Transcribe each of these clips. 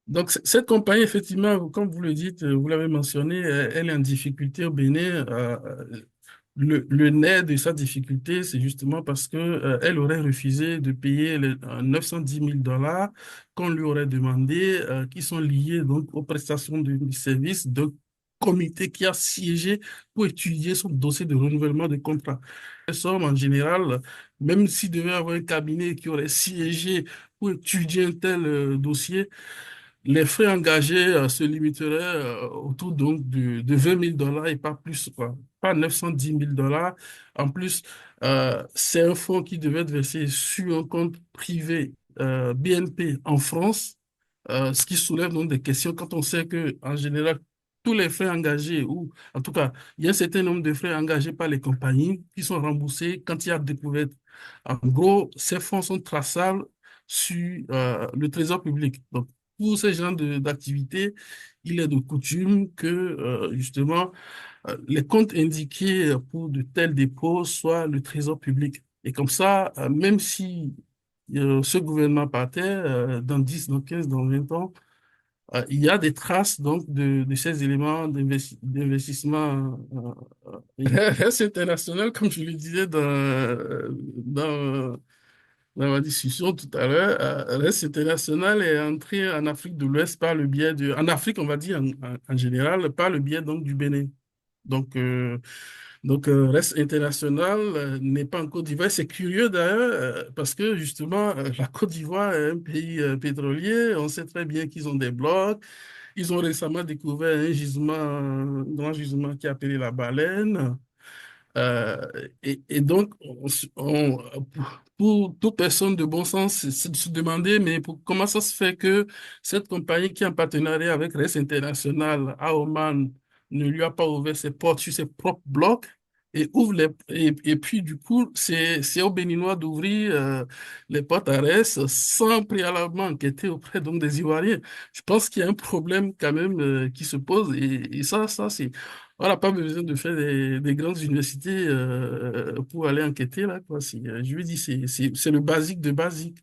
Donc, cette compagnie, effectivement, comme vous le dites, vous l'avez mentionné, elle est en difficulté au Bénin. Le nerf de sa difficulté, c'est justement parce que, elle aurait refusé de payer les 910 000 dollars qu'on lui aurait demandé, qui sont liés donc aux prestations du service de comité qui a siégé pour étudier son dossier de renouvellement de contrat. Les sommes, en général, même s'il devait y avoir un cabinet qui aurait siégé pour étudier un tel dossier, les frais engagés se limiteraient autour donc de 20 000 dollars et pas plus, quoi. Pas 910 000 dollars. En plus, c'est un fonds qui devait être versé sur un compte privé BNP en France, ce qui soulève donc des questions quand on sait que, en général, tous les frais engagés, ou en tout cas, il y a un certain nombre de frais engagés par les compagnies qui sont remboursés quand il y a découverte. En gros, ces fonds sont traçables sur le trésor public. Donc, pour ce genre d'activité, il est de coutume que justement les comptes indiqués pour de tels dépôts soient le trésor public. Et comme ça, même si ce gouvernement partait dans 10, dans 15, dans 20 ans, il y a des traces donc de ces éléments d'investissement. Reste international, comme je le disais dans ma discussion tout à l'heure, l'Est international est entré en Afrique de l'Ouest par le biais en Afrique, on va dire en général, par le biais donc du Bénin. Donc, Reste international n'est pas en Côte d'Ivoire. C'est curieux d'ailleurs, parce que justement, la Côte d'Ivoire est un pays pétrolier. On sait très bien qu'ils ont des blocs. Ils ont récemment découvert un grand gisement qui est appelé la Baleine. Euh, et donc, pour toute personne de bon sens, c'est de se demander, mais comment ça se fait que cette compagnie qui est en partenariat avec RES International à Oman ne lui a pas ouvert ses portes sur ses propres blocs et et puis du coup, c'est aux Béninois d'ouvrir les portes à RES sans préalablement enquêter auprès donc des Ivoiriens. Je pense qu'il y a un problème quand même qui se pose et ça, c'est on n'a pas besoin de faire des grandes universités pour aller enquêter là, quoi. Je lui dis, c'est le basique de basique.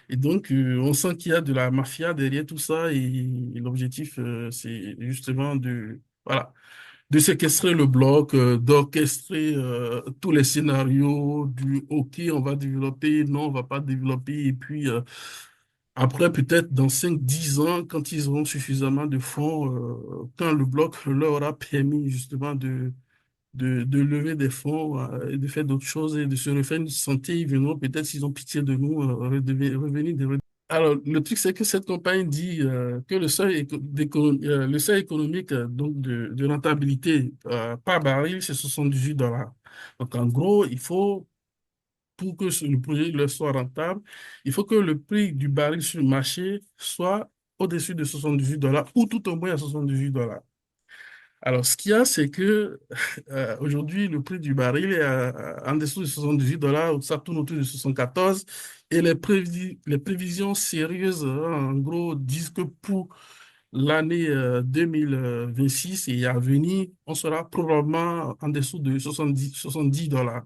Et donc, on sent qu'il y a de la mafia derrière tout ça. Et l'objectif, c'est justement voilà, de séquestrer le bloc, d'orchestrer tous les scénarios du OK, on va développer, non, on va pas développer. Et puis, après, peut-être dans 5, 10 ans, quand ils auront suffisamment de fonds, quand le bloc leur aura permis justement de lever des fonds et de faire d'autres choses et de se refaire une santé, ils viendront peut-être, s'ils ont pitié de nous, revenir. Alors, le truc, c'est que cette compagnie dit que le seuil économique donc de rentabilité par baril, c'est 78 dollars. Donc, en gros, pour que le projet leur soit rentable, il faut que le prix du baril sur le marché soit au-dessus de 78 dollars ou tout au moins à 78 dollars. Alors, ce qu'il y a, c'est que aujourd'hui, le prix du baril est en dessous de 78 dollars, ça tourne autour de 74, et les prévisions sérieuses, en gros, disent que pour l'année 2026 et à venir, on sera probablement en dessous de 70 dollars.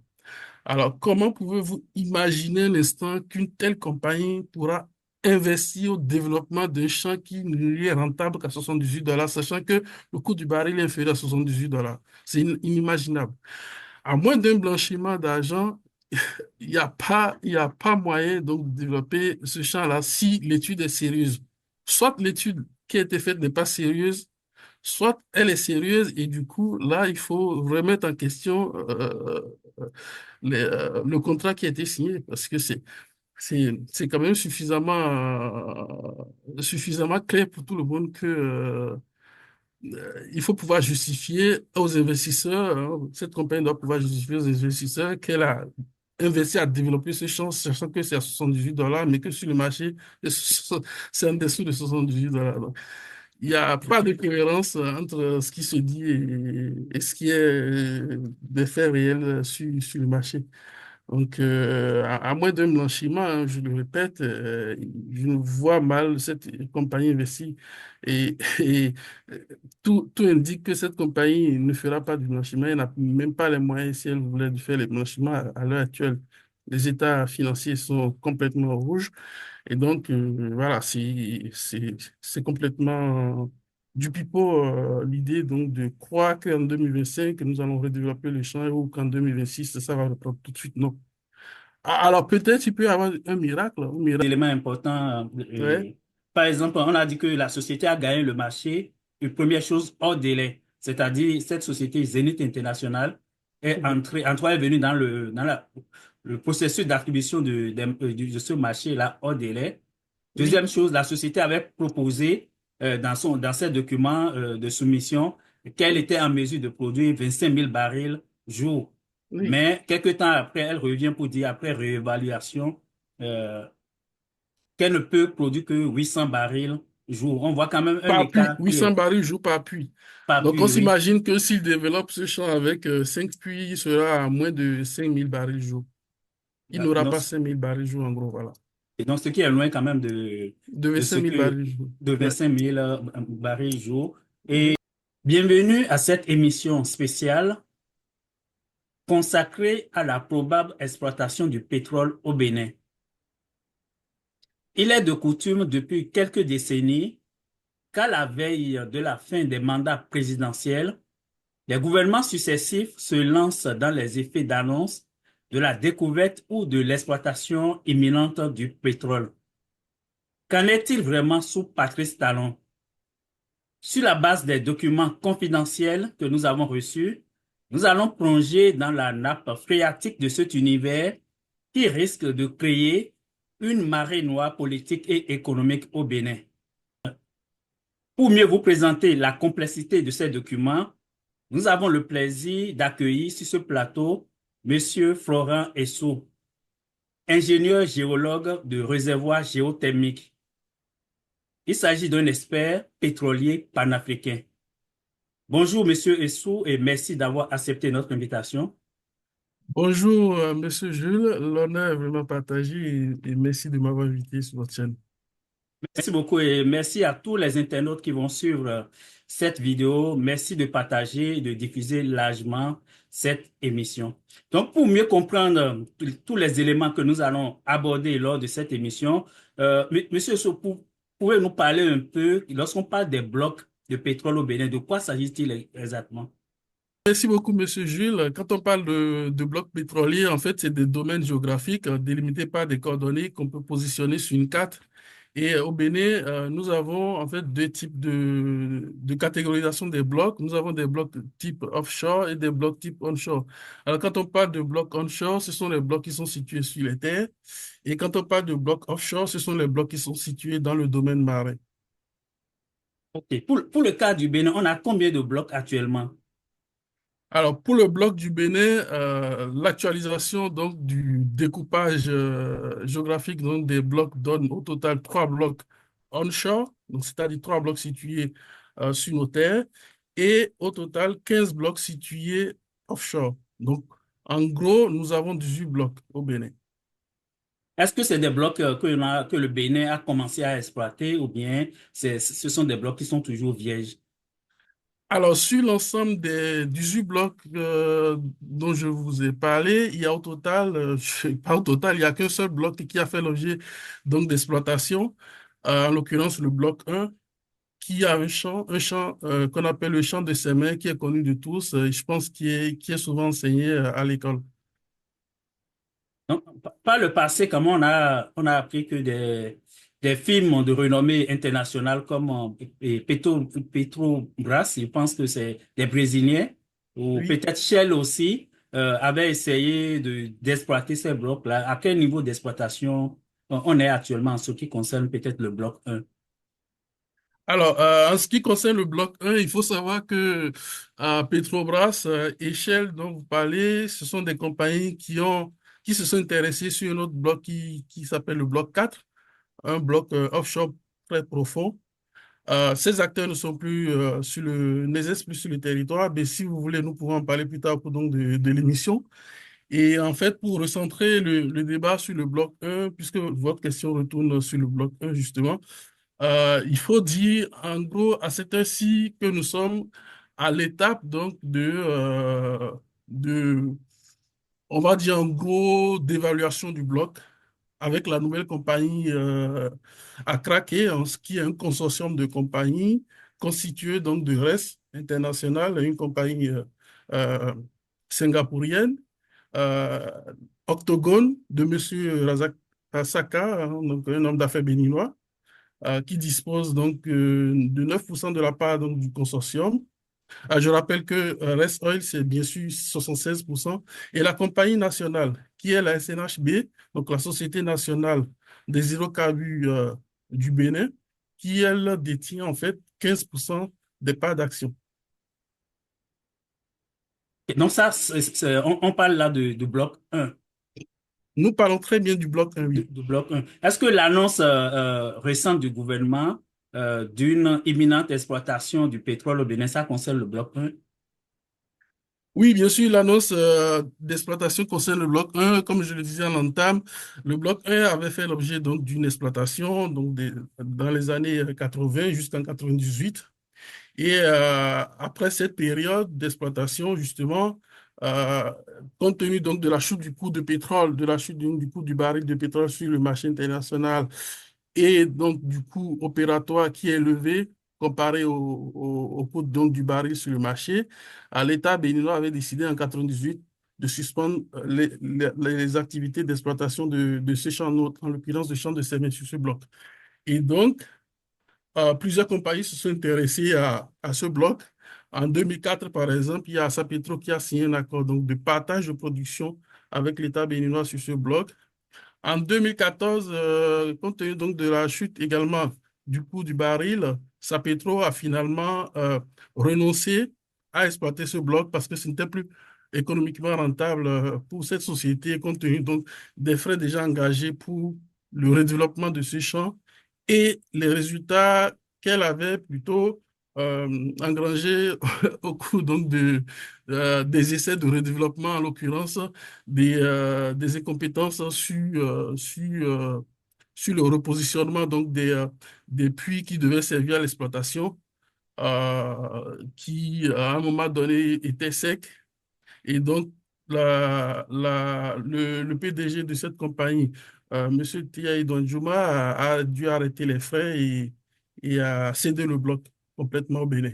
Alors, comment pouvez-vous imaginer un instant qu'une telle compagnie pourra investir au développement d'un champ qui ne lui est rentable qu'à 78 dollars, sachant que le coût du baril est inférieur à 78 dollars? C'est inimaginable. À moins d'un blanchiment d'argent, il y a pas moyen donc de développer ce champ-là si l'étude est sérieuse. Soit l'étude qui a été faite n'est pas sérieuse, soit elle est sérieuse et du coup, là, il faut remettre en question le contrat qui a été signé parce que c'est quand même suffisamment clair pour tout le monde que il faut pouvoir justifier aux investisseurs, hein, cette compagnie doit pouvoir justifier aux investisseurs qu'elle a investi à développer ce champ, sachant que c'est à 78 dollars, mais que sur le marché, c'est en dessous de 78 dollars. Il n'y a pas de cohérence entre ce qui se dit et ce qui est des faits réels sur le marché. Donc, à moins d'un blanchiment, hein, je le répète, je vois mal cette compagnie investir. Et tout indique que cette compagnie ne fera pas du blanchiment. Elle n'a même pas les moyens, si elle voulait, de faire les blanchiments à l'heure actuelle. Les états financiers sont complètement rouges. Et donc, voilà, c'est complètement du pipeau, l'idée donc de croire qu'en 2025, nous allons redévelopper le champ ou qu'en 2026, ça va reprendre tout de suite. Non. Alors, peut-être il peut y avoir un miracle, un miracle. Élément important. Ouais. Par exemple, on a dit que la société a gagné le marché, une première chose hors délai, c'est-à-dire cette société Zénith International Mhm. est venue dans le processus d'attribution de ce marché-là hors délai. Oui, Deuxième chose, la société avait proposé dans ses documents de soumission qu'elle était en mesure de produire 25 000 barils jour. oui. Mais quelques temps après, elle revient pour dire, après réévaluation, euh, qu'elle ne peut produire que 800 barils jour. On voit quand même un Par puits, écart qui 800 est barils joue par puits. pas Donc, on plus, oui. s'imagine que s'il développe ce champ avec 5 puits, il sera à moins de 5000 barils jour. Il n'aura Donc, pas 5000 barils jour, en gros, voilà. et donc, ce qui est loin quand même De de ce 25 000 que barils jour. de Ouais. 25 000 barils jour. Mhm. Bienvenue à cette émission spéciale consacrée à la probable exploitation du pétrole au Bénin. Il est de coutume depuis quelques décennies qu'à la veille de la fin des mandats présidentiels, les gouvernements successifs se lancent dans les effets d'annonce de la découverte ou de l'exploitation imminente du pétrole. Qu'en est-il vraiment sous Patrice Talon? Sur la base des documents confidentiels que nous avons reçus, nous allons plonger dans la nappe phréatique de cet univers qui risque de créer une marée noire politique et économique au Bénin. Pour mieux vous présenter la complexité de ces documents, nous avons le plaisir d'accueillir sur ce plateau Monsieur Florent Essou, ingénieur géologue de réservoir géothermique. Il s'agit d'un expert pétrolier panafricain. Bonjour, Monsieur Essou, et merci d'avoir accepté notre invitation. Bonjour, Monsieur Jules. L'honneur est vraiment partagé et merci de m'avoir invité sur votre chaîne. Merci beaucoup et merci à tous les internautes qui vont suivre cette vidéo. Merci de partager et de diffuser largement cette émission. Donc, pour mieux comprendre tous les éléments que nous allons aborder lors de cette émission, Monsieur Essou, pouvez nous parler un peu, lorsqu'on parle des blocs de pétrole au Bénin, de quoi s'agit-il exactement? Merci beaucoup, Monsieur Jules. Quand on parle de blocs pétroliers, en fait, c'est des domaines géographiques délimités par des coordonnées qu'on peut positionner sur une carte. Et au Bénin, nous avons en fait deux types de catégorisation des blocs. Nous avons des blocs type offshore et des blocs type onshore. Alors, quand on parle de blocs onshore, ce sont les blocs qui sont situés sur les terres. Et quand on parle de blocs offshore, ce sont les blocs qui sont situés dans le domaine marin. Ok. Pour le cas du Bénin, on a combien de blocs actuellement? Alors, pour le bloc du Bénin, l'actualisation donc du découpage géographique donc, des blocs donne au total trois blocs onshore, donc c'est-à-dire trois blocs situés sur nos terres, et au total 15 blocs situés offshore. Donc, en gros, nous avons 18 blocs au Bénin. Est-ce que c'est des blocs que le Bénin a commencé à exploiter ou bien ce sont des blocs qui sont toujours vierges? Alors, sur l'ensemble des 18 blocs dont je vous ai parlé, il y a au total, pas au total, il n'y a qu'un seul bloc qui a fait l'objet donc d'exploitation, en l'occurrence le bloc 1, qui a un champ qu'on appelle le champ de Sémin, qui est connu de tous, je pense qui est souvent enseigné à l'école. Donc, par le passé, comment on a appris que des films de renommée internationale comme Petrobras, je pense que c'est des Brésiliens, ou Oui. peut-être Shell aussi, avaient essayé d'exploiter ces blocs-là. À quel niveau d'exploitation on est actuellement en ce qui concerne peut-être le bloc 1? Alors, en ce qui concerne le bloc 1, il faut savoir que Petrobras et Shell dont vous parlez, ce sont des compagnies qui se sont intéressées sur un autre bloc qui s'appelle le bloc 4, un bloc offshore très profond. Ces acteurs ne sont plus n'exercent plus sur le territoire, mais si vous voulez, nous pouvons en parler plus tard au cours donc de l'émission. Et en fait, pour recentrer le débat sur le bloc 1, puisque votre question retourne sur le bloc 1 justement, il faut dire en gros à cette heure-ci que nous sommes à l'étape donc de, on va dire en gros, d'évaluation du bloc. avec la nouvelle compagnie a craqué, en ce qui est un consortium de compagnies constitué donc de RES International, une compagnie euh, singapourienne, euh, Octogone de M. Razak Saka, hein, donc un homme d'affaires béninois, qui dispose donc de 9% de la part donc, du consortium. Je rappelle que Rest Oil, c'est bien sûr 76%. Et la compagnie nationale, qui est la SNHB, donc la Société nationale des hydrocarbures du Bénin, qui, elle, détient en fait 15% des parts d'action. Et donc ça, on parle là de bloc un. Nous parlons très bien du bloc 1, oui. Du bloc un. Est-ce que l'annonce récente du gouvernement d'une imminente exploitation du pétrole au Bénin, ça concerne le bloc un? Oui, bien sûr, l'annonce d'exploitation concerne le bloc 1. Comme je le disais en entame, le bloc 1 avait fait l'objet donc d'une exploitation dans les années 80 jusqu'en 98. Et après cette période d'exploitation, justement, euh, compte tenu donc de la chute du coût de pétrole, de la chute du coût du baril de pétrole sur le marché international et donc du coût opératoire qui est élevé comparé au coût donc, du baril sur le marché, l'État béninois avait décidé en 98 de suspendre les activités d'exploitation de ces champs, en l'occurrence de champs de cément sur ce bloc. Et donc, plusieurs compagnies se sont intéressées à ce bloc. En 2004, par exemple, il y a Sapetro qui a signé un accord donc, de partage de production avec l'État béninois sur ce bloc. En 2014, compte tenu donc de la chute également du coût du baril, Sapetro a finalement renoncé à exploiter ce bloc parce que ce n'était plus économiquement rentable pour cette société, compte tenu donc des frais déjà engagés pour le redéveloppement de ce champ et les résultats qu'elle avait plutôt engrangés au cours donc des essais de redéveloppement, en l'occurrence des incompétences sur le repositionnement donc des puits qui devaient servir à l'exploitation, qui à un moment donné étaient secs. Et donc, le PDG de cette compagnie, M. Tia Donjuma, a dû arrêter les frais et a cédé le bloc complètement au Bénin.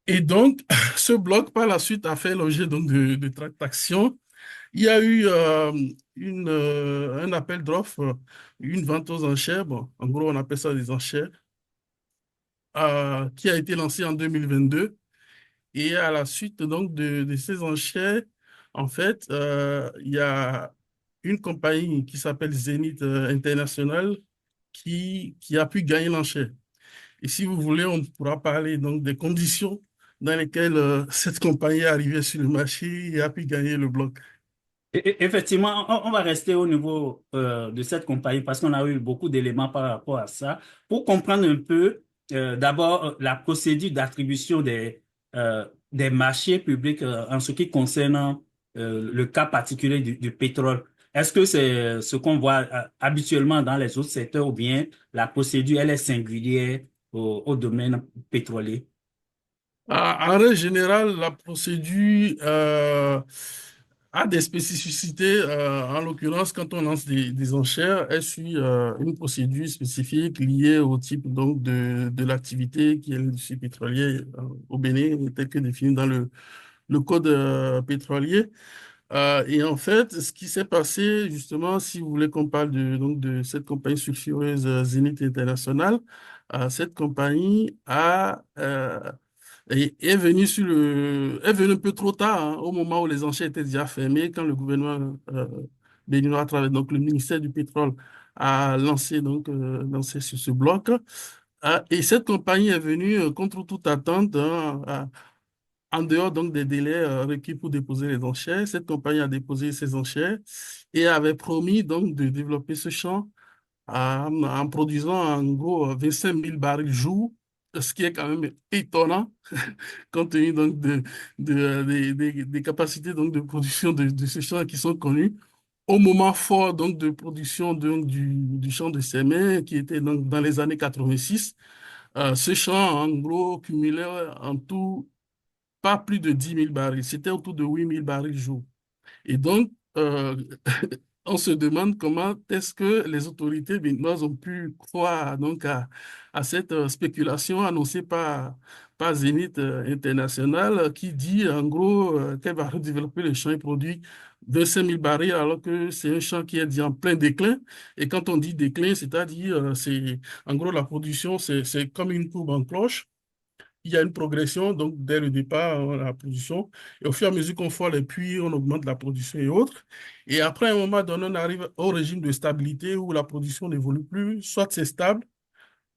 Et donc, ce bloc, par la suite, a fait l'objet donc de tractations. Il y a eu un appel d'offres, une vente aux enchères, bon, en gros on appelle ça des enchères, qui a été lancée en 2022. Et à la suite donc de ces enchères, en fait, il y a une compagnie qui s'appelle Zenith International qui a pu gagner l'enchère. Et si vous voulez, on pourra parler donc des conditions dans lesquelles cette compagnie est arrivée sur le marché et a pu gagner le bloc. Effectivement, on va rester au niveau de cette compagnie parce qu'on a eu beaucoup d'éléments par rapport à ça. Pour comprendre un peu, d'abord, la procédure d'attribution des marchés publics en ce qui concerne le cas particulier du pétrole. Est-ce que c'est ce qu'on voit habituellement dans les autres secteurs ou bien la procédure, elle est singulière au domaine pétrolier? En règle générale, la procédure a des spécificités. En l'occurrence, quand on lance des enchères, elle suit une procédure spécifique liée au type donc de l'activité qui est l'industrie pétrolière au Bénin, tel que défini dans le code pétrolier. Et en fait, ce qui s'est passé, justement, si vous voulez qu'on parle donc de cette compagnie sulfureuse Zenith International, cette compagnie est venue est venue un peu trop tard, hein, au moment où les enchères étaient déjà fermées, quand le gouvernement béninois, à travers donc le ministère du Pétrole, a lancé sur ce bloc. Et cette compagnie est venue contre toute attente, hein, en dehors donc des délais requis pour déposer les enchères. Cette compagnie a déposé ses enchères et avait promis donc de développer ce champ en produisant en gros 25 000 barils jour, ce qui est quand même étonnant compte tenu donc des capacités donc de production de ce champ qui sont connues. Au moment fort donc de production donc, du champ de Sémé, qui était donc dans les années 86, ce champ en gros cumulait en tout pas plus de 10 000 barils, c'était autour de 8 000 barils jour. Et donc, on se demande comment est-ce que les autorités béninoises ont pu croire donc à cette spéculation annoncée par Zénith International qui dit en gros qu'elle va redévelopper le champ et produire 25 000 barils alors que c'est un champ qui est dit en plein déclin. Et quand on dit déclin, c'est-à-dire c'est en gros la production, c'est comme une courbe en cloche. Il y a une progression, donc dès le départ, la production. Et au fur et à mesure qu'on fond les puits, on augmente la production et autres. Et après, à un moment donné, on arrive au régime de stabilité où la production n'évolue plus. Soit c'est stable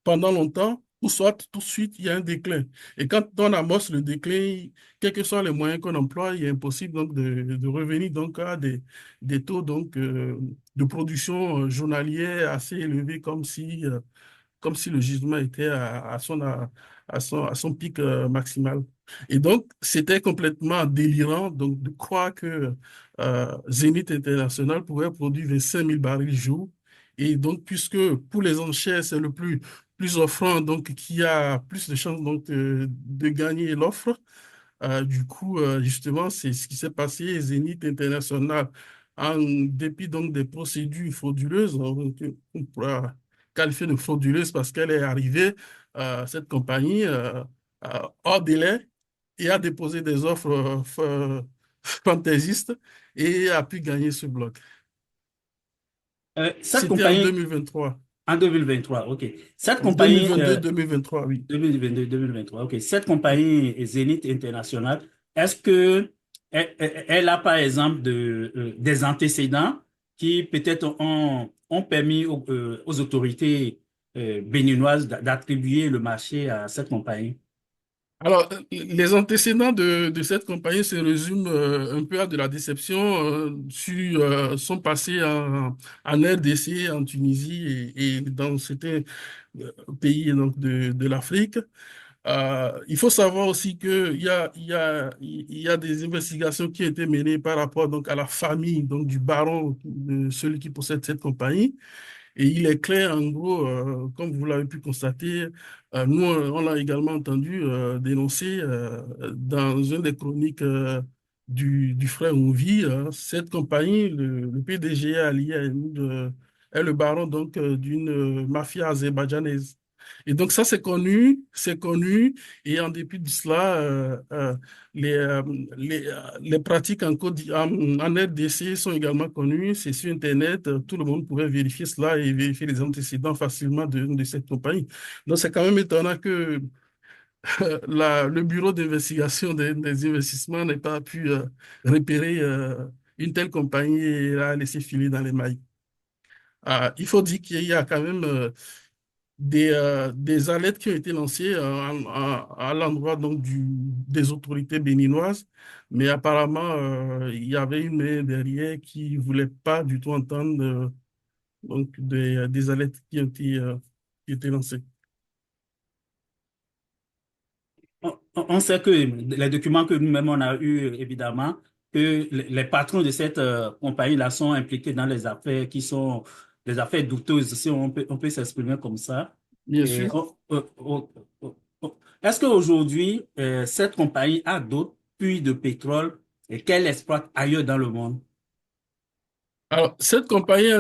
pendant longtemps, ou soit tout de suite, il y a un déclin. Et quand on amorce le déclin, quels que soient les moyens qu'on emploie, il est impossible donc de revenir donc à des taux donc, de production journalière assez élevés comme si le gisement était à son pic maximal. Et donc, c'était complètement délirant donc, de croire que Zénith International pouvait produire 25 000 barils jour. Et donc, puisque pour les enchères, c'est le plus offrant, donc qui a plus de chances donc, de gagner l'offre, du coup, justement, c'est ce qui s'est passé. Zénith International, en dépit donc des procédures frauduleuses, on pourra qualifier de frauduleuse parce qu'elle est arrivée, cette compagnie, hors délai et a déposé des offres fantaisistes et a pu gagner ce bloc. Cette C'était en compagnie, 2023. en 2023, ok. Cette compagnie, 2022-2023, oui. 2022-2023, ok. Cette compagnie Zénith International, est-ce que elle a par exemple des antécédents qui peut-être ont permis aux autorités béninoises d'attribuer le marché à cette compagnie? Alors, les antécédents de cette compagnie se résument un peu à de la déception sur son passé en RDC, en Tunisie et dans certains pays donc, de l'Afrique. Il faut savoir aussi il y a des investigations qui ont été menées par rapport donc, à la famille donc, du baron, de celui qui possède cette compagnie. Et il est clair, en gros, comme vous l'avez pu constater, nous, on l'a également entendu dénoncer dans une des chroniques du frère Ouvi. Cette compagnie, le PDG est allié à est le baron donc d'une mafia azerbaïdjanaise. Et donc ça, c'est connu, et en dépit de cela, les, euh, les pratiques en RDC sont également connues, c'est sur Internet, tout le monde pouvait vérifier cela et vérifier les antécédents facilement de cette compagnie. Donc c'est quand même étonnant que le bureau d'investigation des investissements n'ait pas pu repérer une telle compagnie et la laisser filer dans les mailles. Il faut dire qu'il y a quand même des alertes qui ont été lancées à l'endroit donc des autorités béninoises, mais apparemment, il y avait une main derrière qui ne voulait pas du tout entendre donc des alertes qui étaient lancées. On sait que les documents que nous-mêmes on a eus, évidemment, que les patrons de cette compagnie-là sont impliqués dans les affaires qui sont des affaires douteuses, si on peut s'exprimer comme ça. Bien Et, sûr. est-ce qu'aujourd'hui, cette compagnie a d'autres puits de pétrole et qu'elle exploite ailleurs dans le monde? Alors, cette compagnie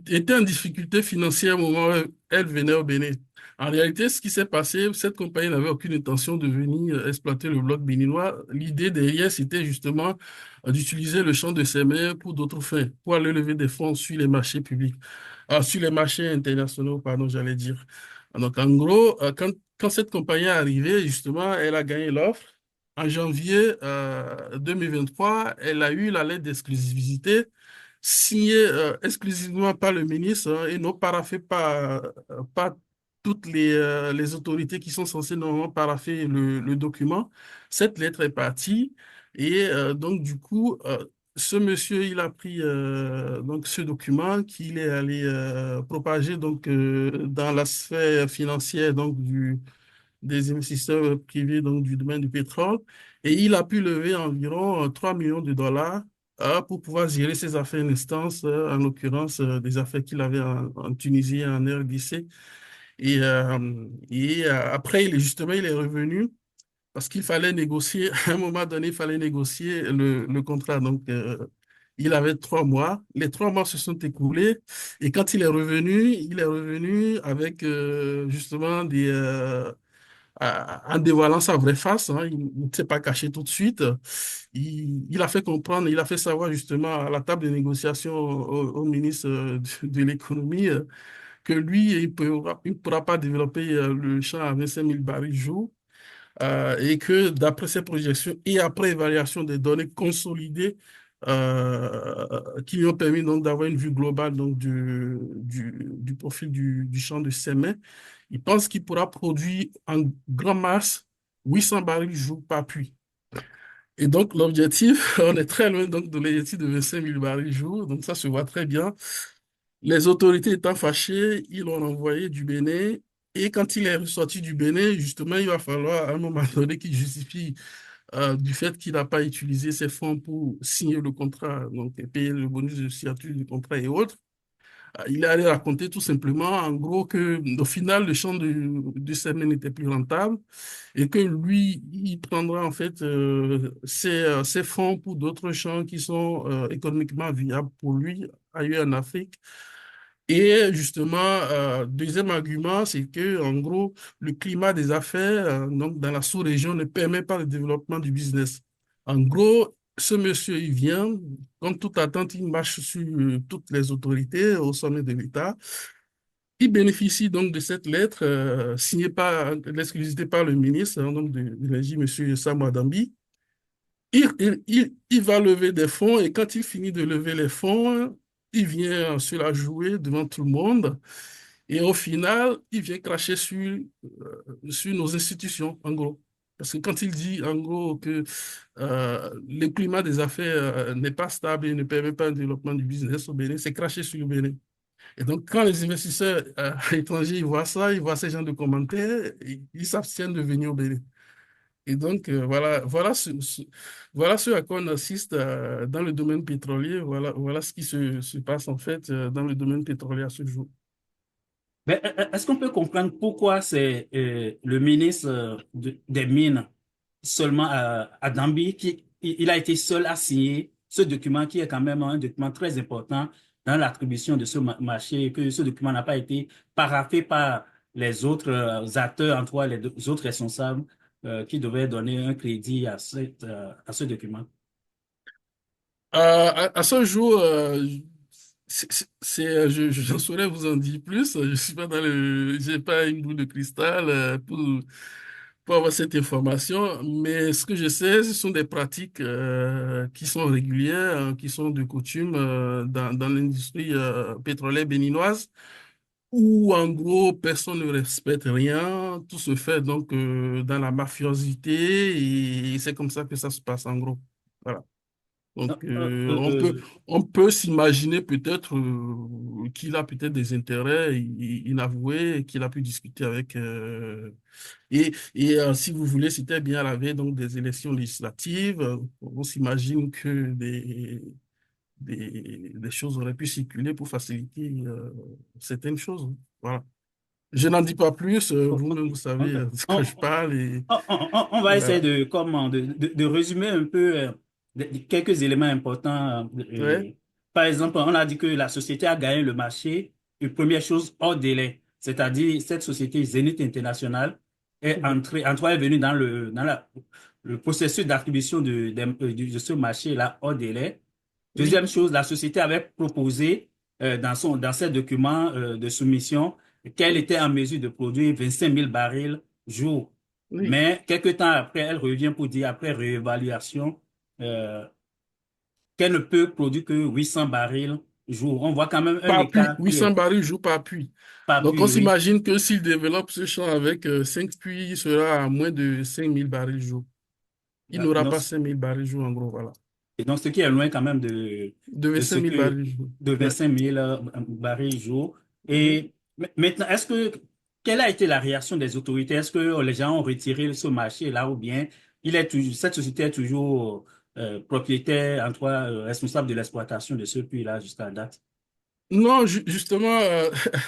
était en difficulté financière au moment où elle venait au Bénin. En réalité, ce qui s'est passé, cette compagnie n'avait aucune intention de venir exploiter le bloc béninois. L'idée derrière, c'était justement d'utiliser le champ de ses mains pour d'autres fins, pour aller lever des fonds sur les marchés publics, sur les marchés internationaux, pardon, j'allais dire. Donc, en gros, quand cette compagnie est arrivée, justement, elle a gagné l'offre. En janvier 2023, elle a eu la lettre d'exclusivité signé exclusivement par le ministre et non paraphé par toutes les autorités qui sont censées normalement parapher le document. Cette lettre est partie et donc du coup, ce monsieur, il a pris donc ce document qu'il est allé propager donc dans la sphère financière donc des investisseurs privés donc, du domaine du pétrole. Et il a pu lever environ 3 millions de dollars pour pouvoir gérer ses affaires en instance, en l'occurrence des affaires qu'il avait en Tunisie et en RDC. Après, justement, il est revenu parce qu'il fallait négocier, à un moment donné, il fallait négocier le contrat. Donc, Il avait 3 mois. Les 3 mois se sont écoulés et quand il est revenu avec justement en dévoilant sa vraie face, hein. Il ne s'est pas caché tout de suite. Il a fait comprendre, il a fait savoir justement à la table de négociation au ministre de l'économie que lui, il pourra pas développer le champ à 25 000 barils jour et que d'après ces projections et après évaluation des données consolidées qui lui ont permis donc d'avoir une vue globale donc du profil du champ de Sémé, il pense qu'il pourra produire en grand masse 800 barils jour par puits. Et donc, l'objectif, on est très loin donc de l'objectif de 25 000 barils jour, donc ça se voit très bien. Les autorités étant fâchées, ils l'ont envoyé du Bénin. Et quand il est ressorti du Bénin, justement, il va falloir à un moment donné qu'il justifie du fait qu'il n'a pas utilisé ses fonds pour signer le contrat, donc et payer le bonus de signature du contrat et autres. Il est allé raconter tout simplement, en gros, que au final, le champ de semaine n'était plus rentable et que lui, il prendra en fait ses fonds pour d'autres champs qui sont économiquement viables pour lui ailleurs en Afrique. Et justement, deuxième argument, c'est que, en gros, le climat des affaires, donc dans la sous-région, ne permet pas le développement du business. En gros, ce monsieur, il vient, comme toute attente, il marche sur toutes les autorités au sommet de l'État. Il bénéficie donc de cette lettre signée par l'exclusivité par le ministre donc de l'énergie, monsieur Sam Adambi. Il va lever des fonds et quand il finit de lever les fonds, il vient se la jouer devant tout le monde et au final, il vient cracher sur nos institutions, en gros. Parce que quand il dit, en gros, que le climat des affaires n'est pas stable et ne permet pas un développement du business au Bénin, c'est cracher sur le Bénin. Et donc, quand les investisseurs étrangers ils voient ça, ils voient ces gens de commentaires, ils s'abstiennent de venir au Bénin. Et donc, voilà ce à quoi on assiste dans le domaine pétrolier. Voilà ce qui se passe en fait dans le domaine pétrolier à ce jour. Mais est-ce qu'on peut comprendre pourquoi c'est le ministre des Mines seulement à Dambi qui il a été seul à signer ce document qui est quand même un document très important dans l'attribution de ce marché et que ce document n'a pas été paraphé par les autres acteurs, en tout cas les autres responsables qui devaient donner un crédit à ce document. À ce jour, je ne saurais vous en dire plus. Je suis pas j'ai pas une boule de cristal pour avoir cette information. Mais ce que je sais, ce sont des pratiques qui sont régulières, hein, qui sont de coutume dans l'industrie pétrolière béninoise, où en gros personne ne respecte rien. Tout se fait donc dans la mafiosité et c'est comme ça que ça se passe en gros. Voilà. Euh, Donc, euh, euh, euh, on peut s'imaginer peut-être qu'il a peut-être des intérêts inavoués, qu'il a pu discuter avec. Si vous voulez, c'était bien à la veille donc, des élections législatives. On s'imagine que des choses auraient pu circuler pour faciliter certaines choses. Voilà. Je n'en dis pas plus. Vous-même, vous savez de quoi on, je parle. Et on va essayer voilà. de résumer un peu quelques éléments importants. Ouais. Par exemple, on a dit que la société a gagné le marché, une première chose, hors délai. C'est-à-dire, cette société Zénith International Mhm. est venue le processus d'attribution de ce marché-là hors délai. Oui. Deuxième chose, la société avait proposé dans ses documents de soumission qu'elle Oui. était en mesure de produire 25 000 barils jour. Oui. Mais quelques temps après, elle revient pour dire, après réévaluation, euh, qu'elle ne peut produire que 800 barils jour. On voit quand même un Par puits, écart qui 800 est barils jour par puits. pas Donc, on plus, oui. s'imagine que s'il développe ce champ avec 5 puits, il sera à moins de 5 000 barils jour. Il n'aura Donc, pas 5 000 barils jour, en gros, voilà. et donc, ce qui est loin quand même De de ce 25 000 que, barils jour. de Ouais. 25 000 barils jour. Mhm. Et maintenant, quelle a été la réaction des autorités? Est-ce que les gens ont retiré ce marché-là ou bien cette société est toujours propriétaire, en tout cas, responsable de l'exploitation de ce puits-là jusqu'à date? Non, justement,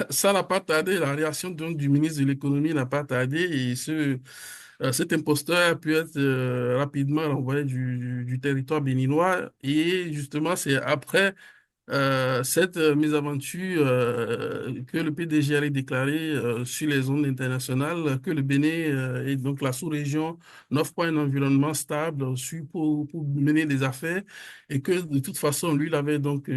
ça n'a pas tardé. La réaction donc, du ministre de l'économie n'a pas tardé. Cet imposteur a pu être rapidement renvoyé du territoire béninois et justement c'est après cette mésaventure que le PDG allait déclarer sur les zones internationales que le Bénin et donc la sous-région n'offre pas un environnement stable pour mener des affaires et que de toute façon, lui, il avait donc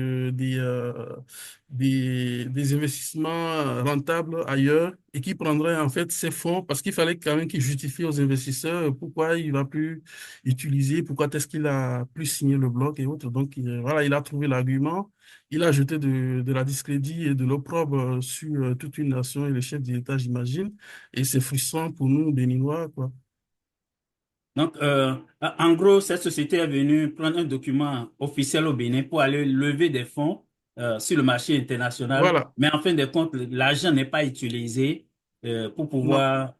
des investissements rentables ailleurs et qui prendrait en fait ces fonds parce qu'il fallait quand même qu'il justifie aux investisseurs pourquoi il va plus utiliser, pourquoi est-ce qu'il a plus signé le bloc et autres. Donc, voilà, il a trouvé l'argument. Il a jeté de la discrédit et de l'opprobre sur toute une nation et le chef de l'État, j'imagine. Et c'est frustrant pour nous, Béninois, quoi. Donc, en gros, cette société est venue prendre un document officiel au Bénin pour aller lever des fonds sur le marché international, Voilà. mais en fin de compte, l'argent n'est pas utilisé pour Non. pouvoir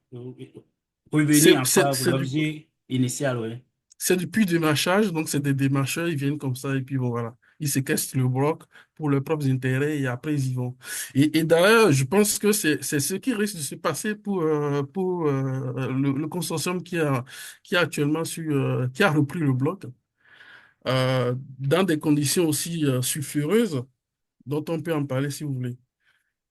revenir encore à C'est l'objet initial, oui. c'est du pur démarchage, donc c'est des démarcheurs, ils viennent comme ça et puis bon, voilà. Ils séquestrent le bloc pour leurs propres intérêts et après ils y vont. Et d'ailleurs, je pense que c'est ce qui risque de se passer pour le consortium qui a actuellement qui a repris le bloc. Dans des conditions aussi sulfureuses, dont on peut en parler si vous voulez.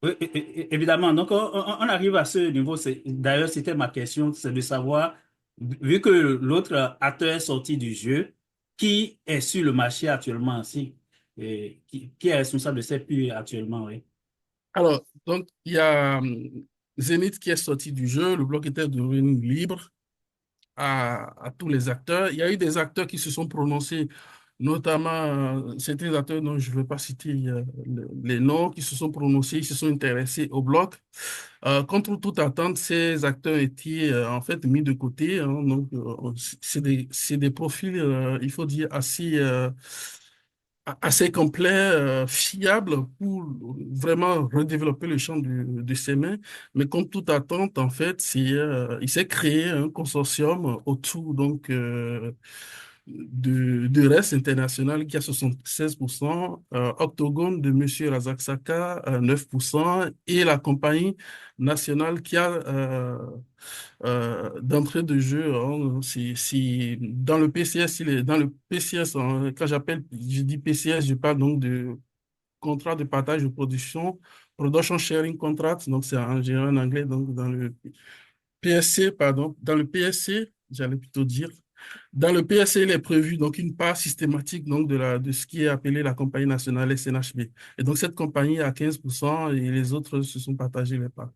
Oui, évidemment. Donc, on arrive à ce niveau. D'ailleurs, c'était ma question, c'est de savoir, vu que l'autre acteur est sorti du jeu, qui est sur le marché actuellement aussi? Et qui est responsable de ces puits actuellement, oui. Alors, donc, il y a Zénith qui est sorti du jeu, le bloc était devenu libre à tous les acteurs. Il y a eu des acteurs qui se sont prononcés, notamment certains acteurs dont je ne vais pas citer les noms, qui se sont prononcés, ils se sont intéressés au bloc. Contre toute attente, ces acteurs étaient en fait mis de côté, hein. Donc, c'est des profils, il faut dire, assez complets, fiables pour vraiment redévelopper le champ de ses mains. Mais contre toute attente, en fait, il s'est créé un consortium autour donc de RES International qui a 76%, Octogone de Monsieur Razak Saka 9% et la compagnie nationale qui a d'entrée de jeu, hein, dans le PCS, dans le PCS, hein, quand je dis PCS, je parle donc de contrat de partage de production, Production Sharing Contract, donc c'est en général en anglais, donc dans le PSC, pardon, dans le PSC, j'allais plutôt dire, dans le PSC, il est prévu donc une part systématique donc de ce qui est appelé la compagnie nationale SNHB. Et donc cette compagnie a 15% et les autres se sont partagés les parts.